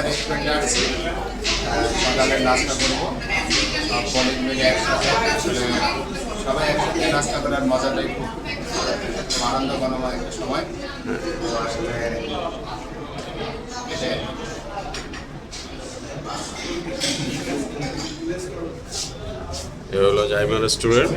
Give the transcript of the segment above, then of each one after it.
রেস্টুরেন্টে আসছি, সকালে নাস্তা করবো সব কলেজ মিলে একসাথে। আসলে সবাই একসাথে নাস্তা করার মজাটাই খুব আনন্দ ঘনময় একটা সময়। তো আসলে এটাই। এ হলো জাইমা রেস্টুরেন্ট।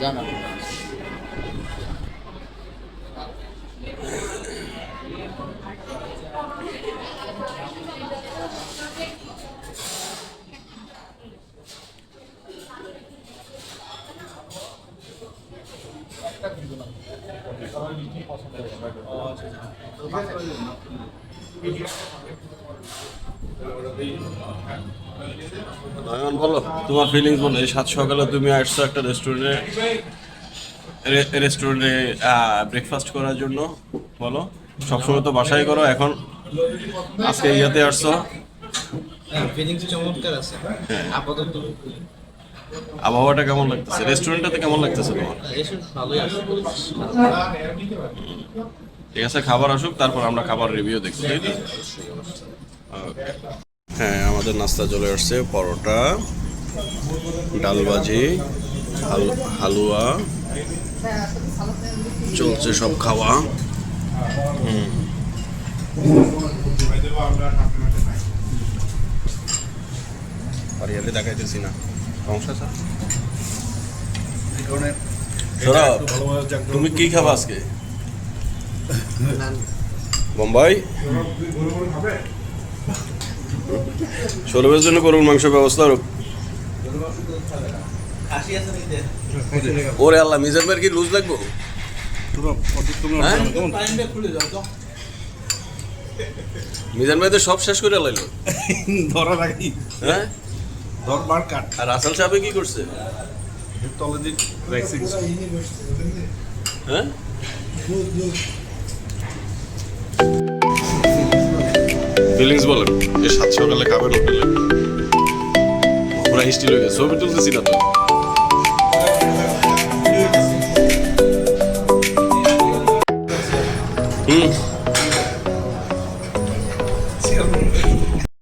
জানা নয়ন বলো তোমার ফিলিংস বলো। এই সাত সকালে তুমি আসছো একটা রেস্টুরেন্টে ব্রেকফাস্ট করার জন্য, বলো। সবসময় তো বাসায় করো, এখন আজকে ইয়াতে আসছো। ফিলিংস চমৎকার আছে আপাতত। আবহাওয়াটা কেমন লাগতেছে? রেস্টুরেন্টটাতে কেমন লাগতেছে তোমার? ভালোই আছে। ঠিক আছে, খাবার আসুক, তারপর আমরা খাবার রিভিউ দেখবো, তাই তো? হ্যাঁ, আমাদের নাস্তা চলে আসছে। পরোটা, ডালবাজি, হালুয়া চলছে, সব খাওয়া। আর ইয়াতে দেখাইতেছি না, সমস্যা স্যার। তুমি কি খাবা আজকে? বোম্বাই সৌরভের জন্য গরুর মাংস ব্যবস্থা হোক। ওরে আল্লাহ, মিজান ভাইয়ের কি লুজ লাগবো? মিজান ভাই তো সব শেষ করে লাইলো ধরা রাখি। হ্যাঁ, ধরবার কাট। আর রাসেল সাহেব কি করছে? তলে যে ভ্যাকসিন। হ্যাঁ, ফিলিংস বলেন। এই সাত সকালে খাবেন হোটেলে, পুরা হিস্ট্রি লয়ে গেছে। ছবি তুলতেছি না তো।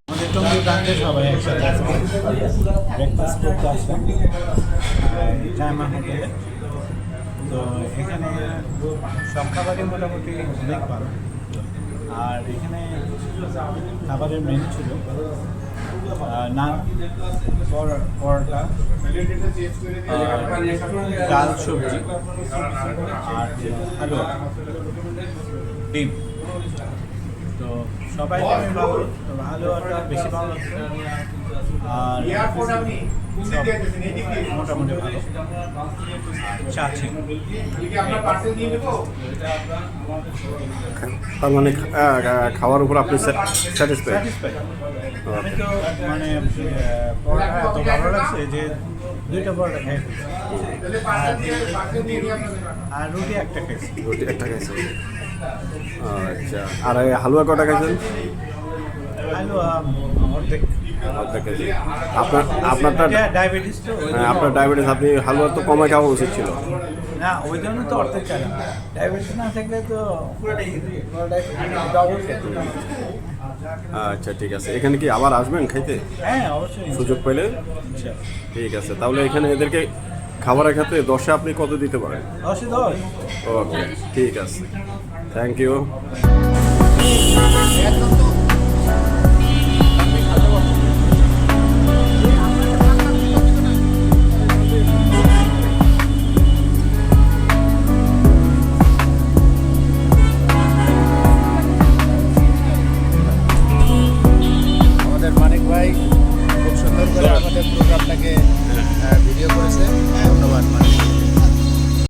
আমাদের টঙ্গী ব্রাঞ্চে সবাই একসাথে ব্রেকফাস্ট করতে আসলাম জাইমা হোটেলে। তো এখানে সব খাবারই মোটামুটি অনেক ভালো। আর এখানে খাবারের মেনু ছিল নান, পরোটা, ডাল, সবজি আর হালুয়া, ডিম। তো সবাই ভালো, হালুয়াটা বেশি ভালো লাগছে। আর মোটামুটি ভালো চা ছিল। তার মানে খাওয়ার উপর আপনি স্যাটিসফাইড? আমি তো মানে পরোটা এত ভালো লাগছে যে 2টা পরোটা খেয়ে ফেলছি। আর রুটি একটা খেয়েছি। রুটি একটা খাইছেন? আচ্ছা, আর হালুয়া কটা খাইছেন? হালুয়া অর্ধেক খাইছেন। আপনারটা ডায়াবেটিস তো। হ্যাঁ, আপনার ডায়াবেটিস, আপনি হালুয়া তো কমায় খাওয়া উচিত ছিল। না, ওই জন্য তো অর্ধেক খাই না। ডায়াবেটিস না থাকলে তো ডবল খেতে। আচ্ছা, ঠিক আছে। এখানে কি আবার আসবেন খাইতে? হ্যাঁ, অবশ্যই সুযোগ পেলে? ঠিক আছে, তাহলে এখানে এদেরকে খাবারের ক্ষেত্রে 10-এ আপনি কত দিতে পারেন? 10-এ 10। ওকে, ঠিক আছে, থ্যাংক ইউ। একদম তো